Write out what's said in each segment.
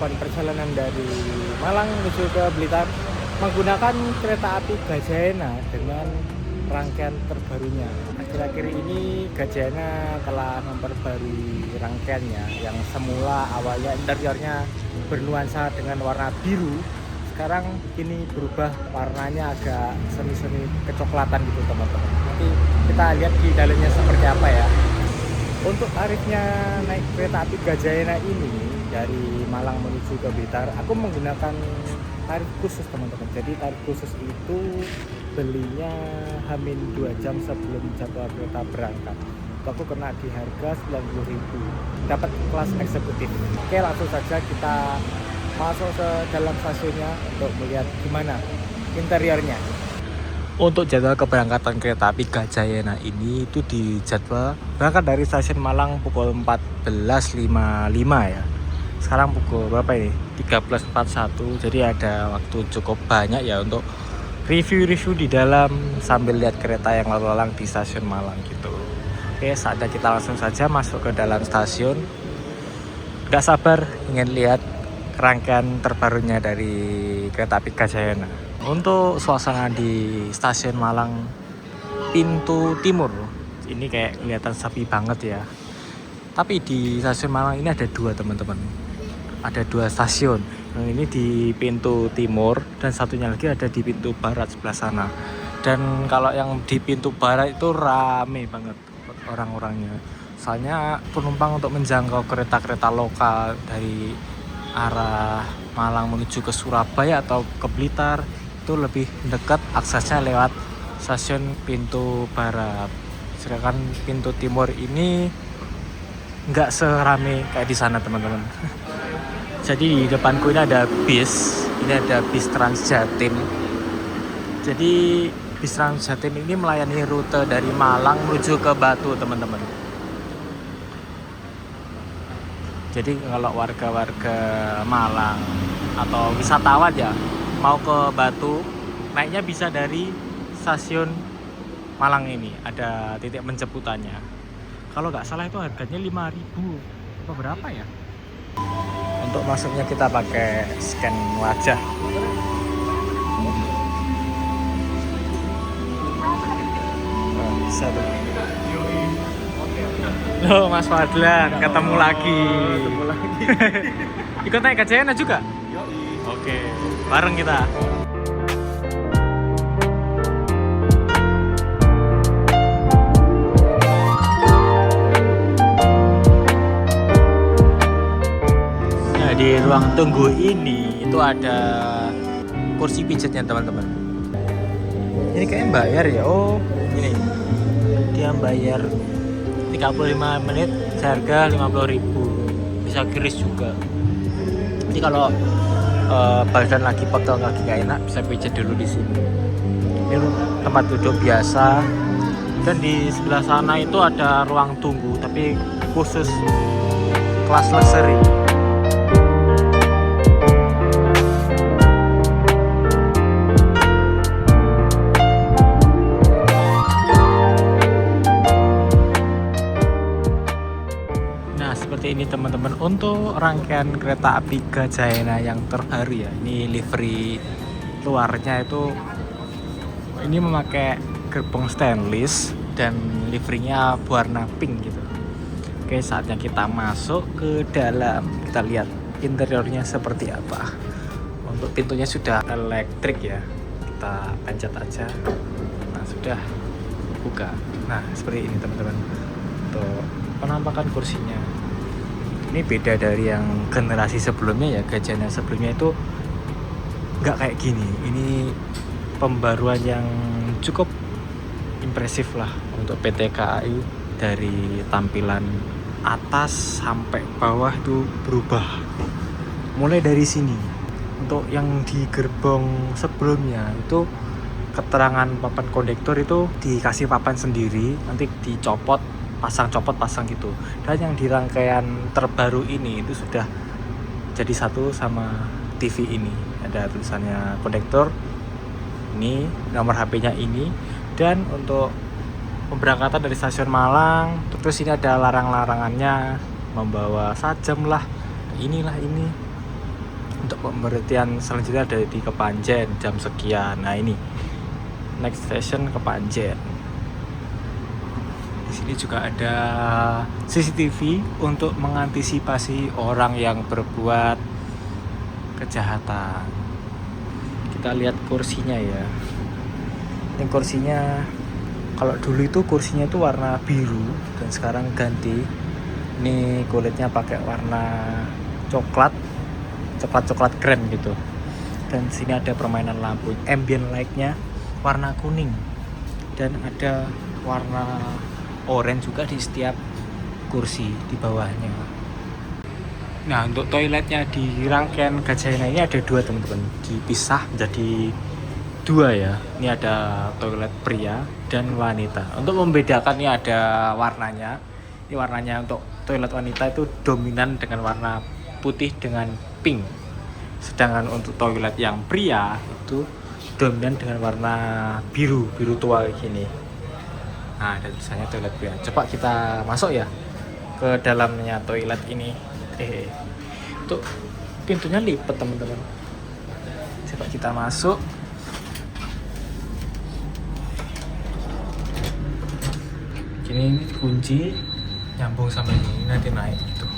melakukan perjalanan dari Malang menuju ke Blitar menggunakan kereta api Gajayana dengan rangkaian terbarunya. Akhir-akhir ini Gajayana telah memperbarui rangkaiannya yang semula awalnya interiornya bernuansa dengan warna biru, sekarang kini berubah warnanya agak semi-semi kecoklatan gitu teman-teman. Nanti kita lihat di dalamnya seperti apa ya. Untuk tarifnya naik kereta api Gajayana ini dari Malang menuju ke Blitar, aku menggunakan tarif khusus teman-teman. Jadi tarif khusus itu belinya hamin 2 jam sebelum jadwal kereta berangkat. Itu aku kena di harga 90.000, dapat kelas eksekutif. Oke, langsung saja kita masuk ke dalam stasiunnya untuk melihat gimana interiornya. Untuk jadwal keberangkatan kereta api Gajayana ini itu dijadwal berangkat dari stasiun Malang pukul 14.55 ya. Sekarang pukul berapa ini? 13.41. Jadi ada waktu cukup banyak ya untuk review-review di dalam sambil lihat kereta yang lalu lalang di stasiun Malang gitu. Oke, saatnya kita langsung saja masuk ke dalam stasiun. Gak sabar ingin lihat rangkaian terbarunya dari kereta api Gajayana. Untuk suasana di stasiun Malang pintu timur ini kayak kelihatan sepi banget ya. Tapi di stasiun Malang ini ada dua teman-teman. Ada dua stasiun. Yang ini di pintu timur dan satunya lagi ada di pintu barat sebelah sana. Dan kalau yang di pintu barat itu rame banget orang-orangnya. Soalnya penumpang untuk menjangkau kereta-kereta lokal dari arah Malang menuju ke Surabaya atau ke Blitar itu lebih dekat aksesnya lewat stasiun pintu barat. Sedangkan pintu timur ini nggak serame kayak di sana teman-teman. Jadi di depanku ini ada bis, Transjatim. Jadi bis Transjatim ini melayani rute dari Malang menuju ke Batu teman-teman. Jadi kalau warga-warga Malang atau wisatawan ya mau ke Batu, naiknya bisa dari stasiun Malang ini, ada titik menjemputannya. Kalau nggak salah itu harganya 5.000 atau berapa ya? Untuk masuknya kita pakai scan wajah. Oh, bisa tuh. Loh, Mas Fadlan, ketemu lagi. Ikut naik Gajayana juga? Oke, bareng kita. Nah, di ruang tunggu ini itu ada kursi pijatnya teman-teman. Ini kayaknya bayar ya. Oh, ini. Dia bayar 35 menit seharga 50.000. Bisa kiris juga. Jadi kalau badan lagi pegel kaki gak enak bisa pijat dulu di sini. Ini tempat duduk biasa. Dan di sebelah sana itu ada ruang tunggu tapi khusus kelas luxury. Seperti ini teman-teman untuk rangkaian kereta api Gajayana yang terbaru ya. Ini livery luarnya itu ini memakai gerbong stainless dan liverynya warna pink gitu. Oke, saatnya kita masuk ke dalam. Kita lihat interiornya seperti apa. Untuk pintunya sudah elektrik ya. Kita pencet aja. Nah, sudah buka. Nah, seperti ini teman-teman. Untuk penampakan kursinya. Ini beda dari yang generasi sebelumnya ya. Gajayana sebelumnya itu nggak kayak gini. Ini pembaruan yang cukup impresif lah untuk PT KAI. Dari tampilan atas sampai bawah itu berubah. Mulai dari sini. Untuk yang di gerbong sebelumnya itu keterangan papan kondektor itu dikasih papan sendiri, nanti dicopot, pasang gitu. Dan yang di rangkaian terbaru ini itu sudah jadi satu sama TV ini. Ada tulisannya kondektor, ini nomor HP-nya ini. Dan untuk pemberangkatan dari stasiun Malang, terus ini ada larang-larangannya, membawa sajam lah, inilah ini. Untuk pemberhentian selanjutnya ada di Kepanjen jam sekian. Nah ini next station Kepanjen. Di sini juga ada CCTV untuk mengantisipasi orang yang berbuat kejahatan. Kita lihat kursinya ya. Ini kursinya, kalau dulu itu kursinya itu warna biru dan sekarang ganti. Ini kulitnya pakai warna coklat krem gitu. Dan sini ada permainan lampu, ambient light-nya warna kuning dan ada warna orange juga di setiap kursi di bawahnya. Nah, untuk toiletnya di rangkaian Gajayana ini ada dua teman-teman, dipisah menjadi dua ya. Ini ada toilet pria dan wanita. Untuk membedakan ini ada warnanya. Ini warnanya untuk toilet wanita itu dominan dengan warna putih dengan pink. Sedangkan untuk toilet yang pria itu dominan dengan warna biru tua kayak gini. Nah, ada tulisannya toilet pria. Coba kita masuk ya ke dalamnya toilet ini. Untuk pintunya lipat teman-teman. Coba kita masuk. Ini kunci nyambung sampai ini, nanti naik gitu.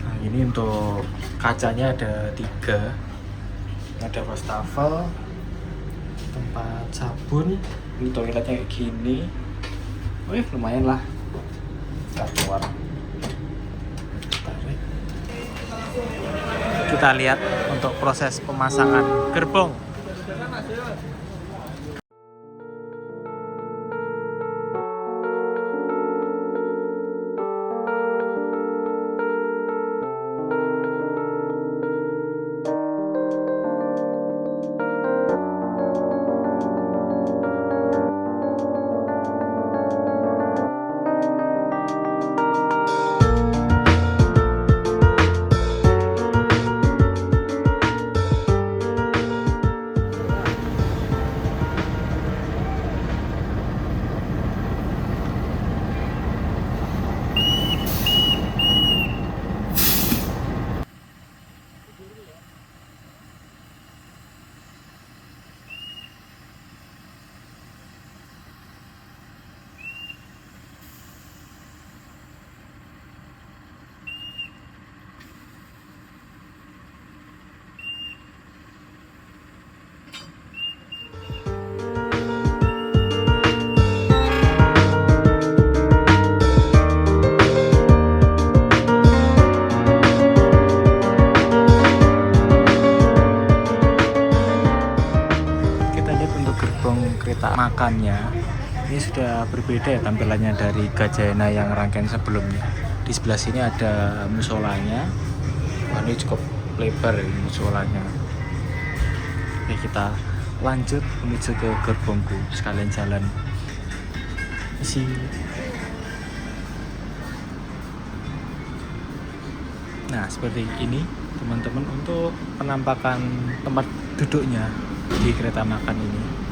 Nah, ini untuk kacanya ada 3. Ada wastafel, tempat sabun. Ini toiletnya kayak gini. Lumayan lah. Kita keluar. Tarik. Kita lihat untuk proses pemasangan gerbong. Kereta makannya ini sudah berbeda ya tampilannya dari Gajayana yang rangkaian sebelumnya. Di sebelah sini ada musolanya. Wah, ini cukup lebar ya musolanya. Oke, kita lanjut menuju ke gerbongku, sekalian jalan isi. Nah, seperti ini teman-teman untuk penampakan tempat duduknya di kereta makan ini.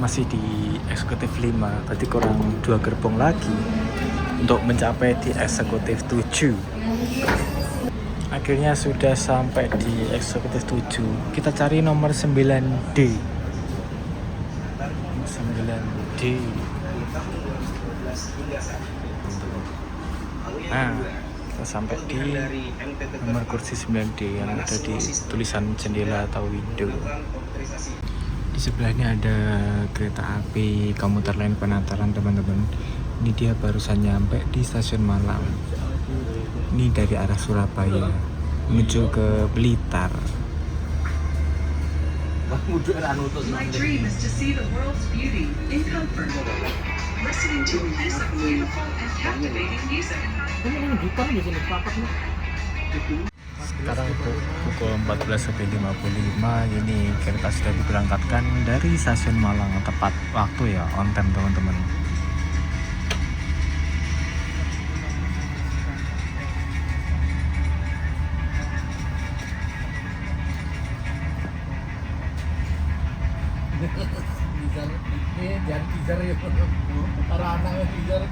Masih di eksekutif 5, berarti kurang 2 gerbong lagi untuk mencapai di eksekutif 7. Akhirnya sudah sampai di eksekutif 7. Kita cari nomor 9D. 9D. Nah, kita sampai di nomor kursi 9D yang ada di tulisan jendela atau window. Di sebelahnya ada kereta api komuter lain Penataran teman-teman. Ini dia barusan nyampe di stasiun Malang. Ini dari arah Surabaya menuju ke Blitar. My dream is to see the world's beauty in comfort. Listening to a piece of beautiful and captivating music. Sekarang pukul 14.55 ini kereta sudah diberangkatkan dari stasiun Malang, tepat waktu ya, on time teman-teman. Jangan teaser ya, para anak teaser.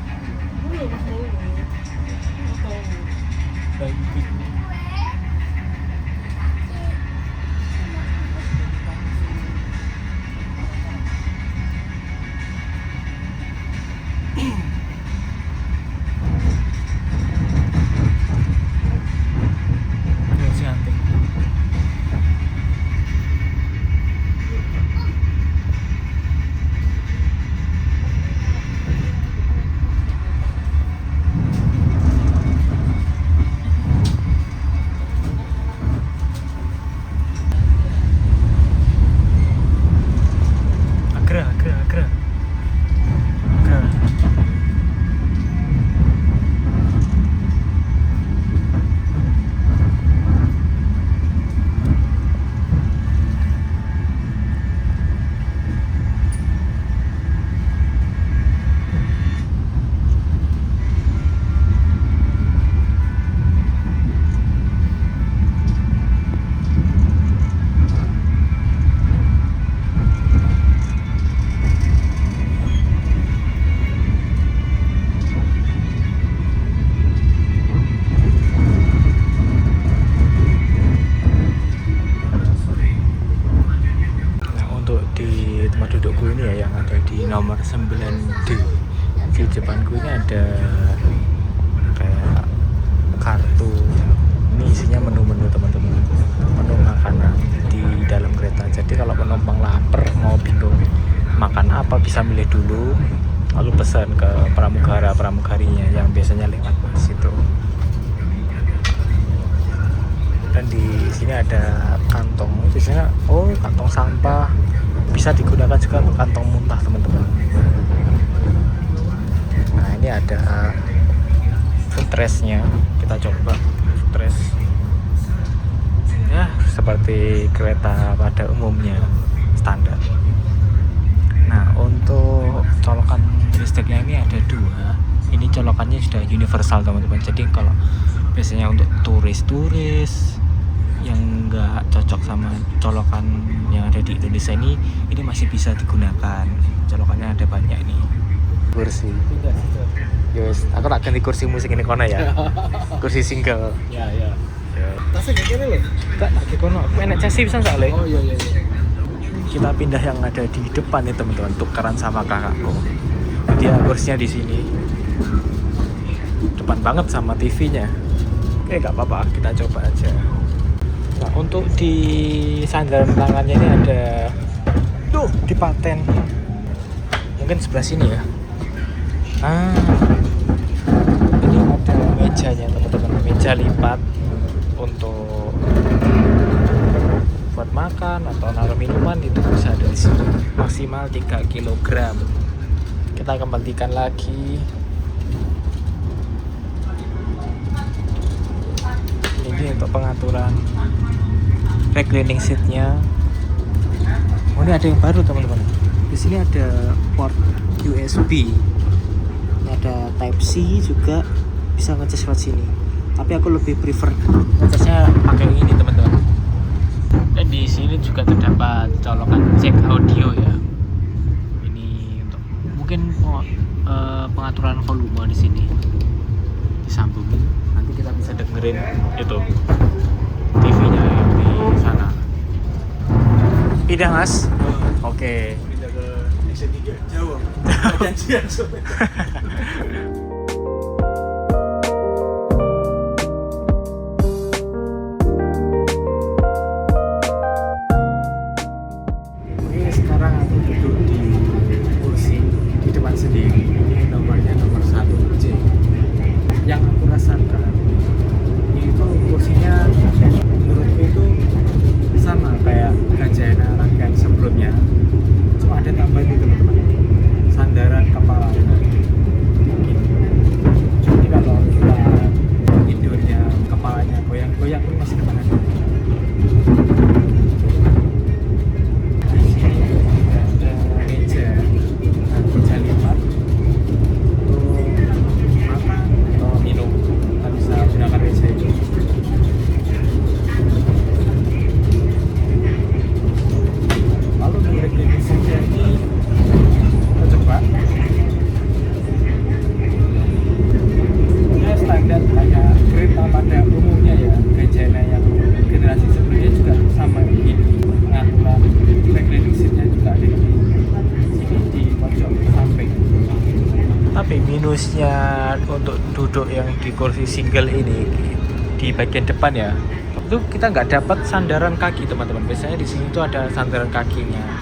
nomor 9D. Di depanku ini ada kayak kartu, ini isinya menu-menu teman-teman, menu makanan di dalam kereta. Jadi kalau penumpang lapar mau bingung makan apa, bisa milih dulu lalu pesan ke pramugarinya yang biasanya lewat situ. Dan di sini ada kantong, biasanya kantong sampah, bisa digunakan juga untuk kantong muntah teman-teman. Nah ini ada footrestnya, kita coba footrest ya seperti kereta pada umumnya standar. Nah untuk colokan listriknya ini ada dua, ini colokannya sudah universal teman-teman. Jadi kalau biasanya untuk turis-turis yang nggak cocok sama colokan yang ada di Indonesia ini masih bisa digunakan. Colokannya ada banyak nih. Kursi. Yes, aku tak ganti kursi musik ini kono ya. Kursi single. Ya. Tasnya kayak gini loh. Tak kono. Aku enak chassis bisa enggak, Le? Oh iya. Kita pindah yang ada di depan nih teman-teman, tukaran sama kakakku. Dia kursinya di sini. Depan banget sama TV-nya. Oke, nggak apa-apa, kita coba aja. Nah, untuk di sandaran tangannya ini ada di paten. Mungkin sebelah sini ya. Ini ada mejanya teman-teman, meja lipat untuk buat makan atau naruh minuman, itu bisa ada di sini. Maksimal 3 kg. Kita kembalikan lagi. Ini untuk pengaturan reclining seatnya. Ini ada yang baru teman-teman. Di sini ada port USB. Ini ada Type C juga, bisa ngecas lewat sini. Tapi aku lebih prefer ngecasnya pakai ini teman-teman. Dan di sini juga terdapat colokan jack audio ya. Ini untuk mungkin pengaturan volume di sini. Disambungin, nanti kita bisa dengerin itu TV-nya yang di sana. Pindah mas? Oke. Pindah ke S3 Jawa. Janjian Oke, sekarang aku duduk di kursi di depan sendiri. Ini nomornya nomor 1C. Yang aku rasakan itu kursinya menurutku itu sama kayak Gajayana rangkaian sebelumnya, cuma ada tambahan itu teman-teman, sandaran kepala gini. pada umumnya ya Gajana yang generasi sebelumnya juga sama ini, pengaturan track reductionnya juga ada di sini di pojok samping. Tapi minusnya untuk duduk yang di kursi single ini di bagian depan ya, itu kita nggak dapat sandaran kaki teman-teman. Biasanya di sini tuh ada sandaran kakinya,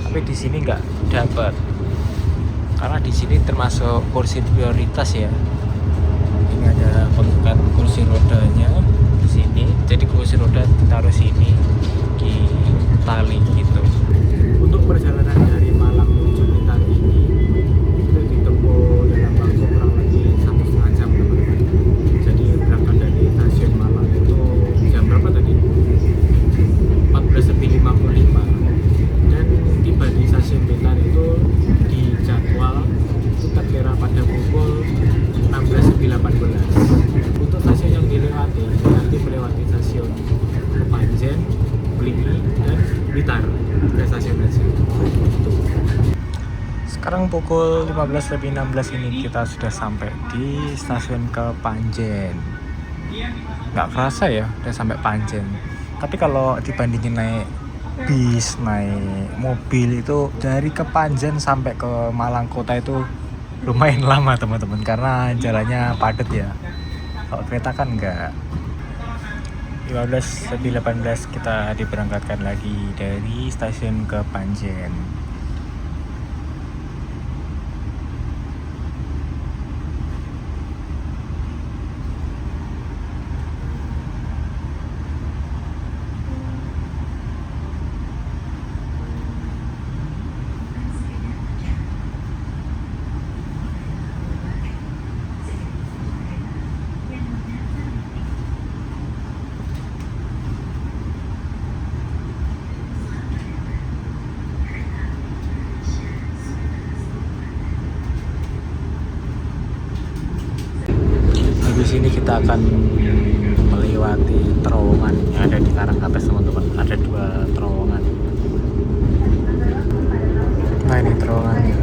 tapi di sini nggak dapat karena di sini termasuk kursi prioritas ya. Ini ada pengekat kursi rodanya di sini, jadi kursi roda ditaruh sini di tali gitu. Untuk perjalanan dari Malang menuju Blitar ini itu ditempuh dalam waktu kurang lebih 1,5 jam teman-teman. Jadi berangkat dari stasiun Malang itu jam berapa tadi? 14.55 dan tiba di stasiun Blitar itu di jadwal kita kira pada pukul 16.18. Untuk stasiun yang dilewati nanti melewati stasiun Kepanjen, Blingi, dan Blitar ke stasiun-stasiun itu. Sekarang pukul 15.16 ini kita sudah sampai di stasiun Kepanjen. Nggak kerasa ya udah sampai Panjen. Tapi kalau dibandingin naik bis, naik mobil itu dari Kepanjen sampai ke Malang Kota itu lumayan lama teman-teman karena jalannya padat ya. Kalau kereta kan enggak. 15.18 kita diberangkatkan lagi dari stasiun Kepanjen. Habis ini kita akan melewati terowongan yang ada di Karangkates teman-teman. Ada 2 terowongan. Nah ini terowongannya.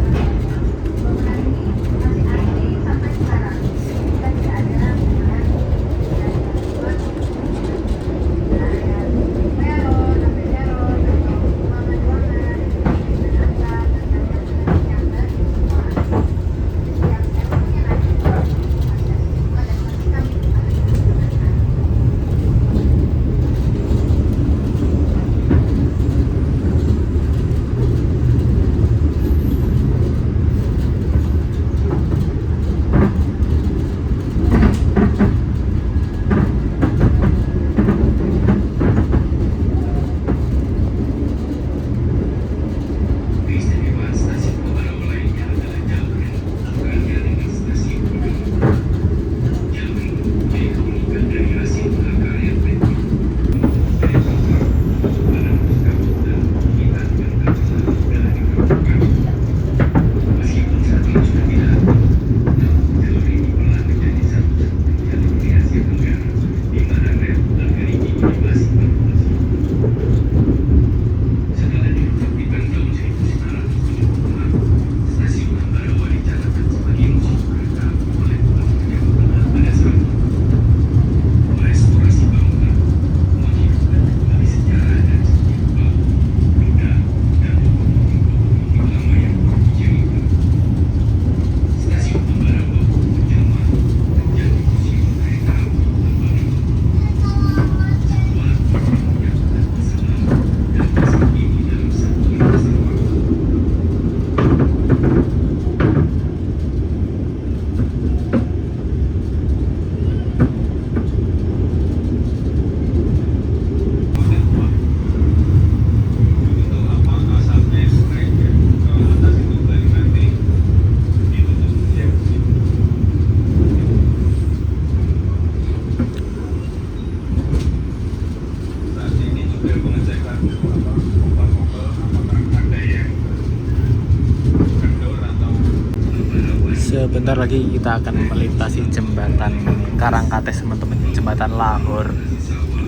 Sebentar lagi kita akan melintasi jembatan Karangkates teman-teman, jembatan Lahor.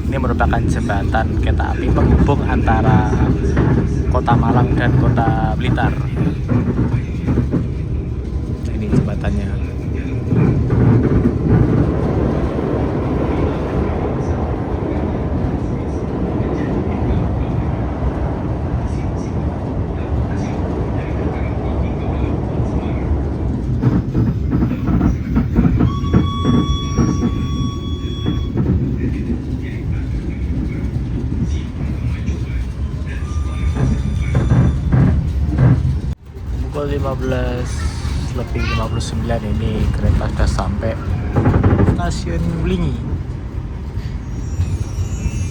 Ini merupakan jembatan kereta api penghubung antara Kota Malang dan Kota Blitar. Ini jembatannya. 15:59 ini kereta sudah sampai stasiun Wlingi.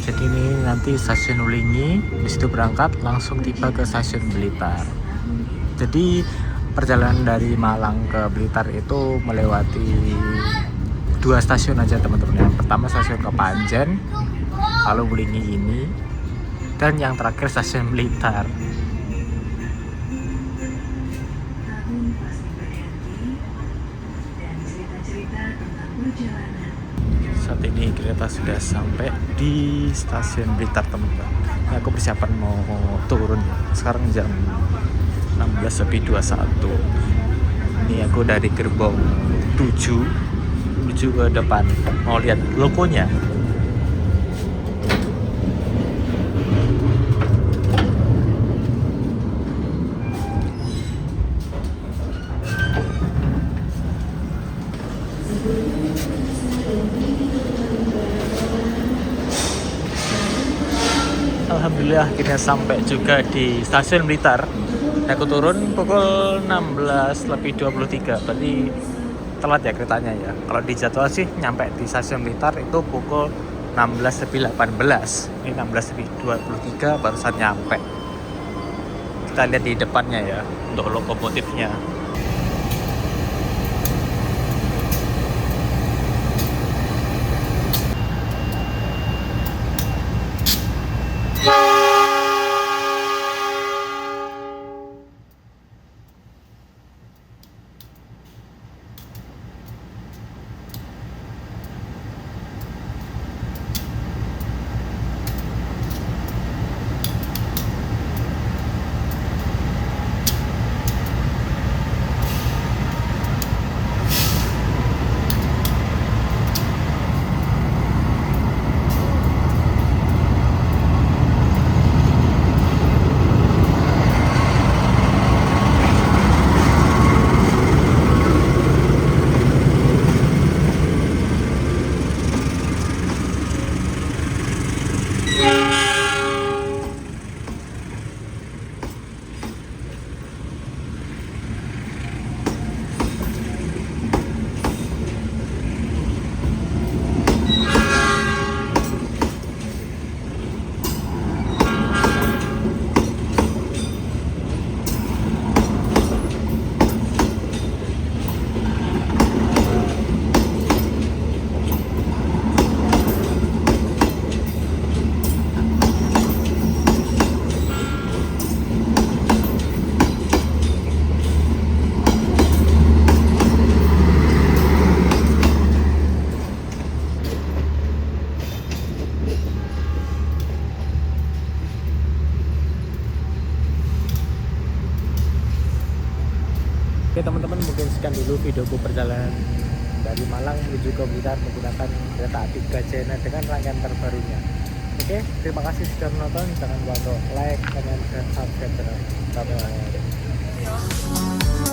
Jadi ini nanti stasiun Wlingi, habis itu berangkat langsung tiba ke stasiun Blitar. Jadi perjalanan dari Malang ke Blitar itu melewati 2 stasiun aja teman-teman. Yang pertama stasiun Kepanjen, lalu Wlingi ini, dan yang terakhir stasiun Blitar. Saat ini kereta sudah sampai di stasiun Blitar teman-teman. Ini aku persiapan mau turun ya. Sekarang jam 16:21. Ini aku dari gerbong 7 menuju ke depan. Mau lihat logonya. Alhamdulillah akhirnya sampai juga di stasiun Blitar. Aku turun pukul 16:23, berarti telat ya keretanya ya. Kalau di jadwal sih nyampe di stasiun Blitar itu pukul 16:18. Ini 16:23 barusan nyampe. Kita lihat di depannya ya untuk lokomotifnya. Oke teman-teman, mungkin sekian dulu videoku perjalanan dari Malang menuju ke Blitar menggunakan kereta api Gajayana dengan rangkaian terbarunya. Oke, terima kasih sudah menonton. Jangan lupa untuk like, comment, dan subscribe channel. Bye-bye.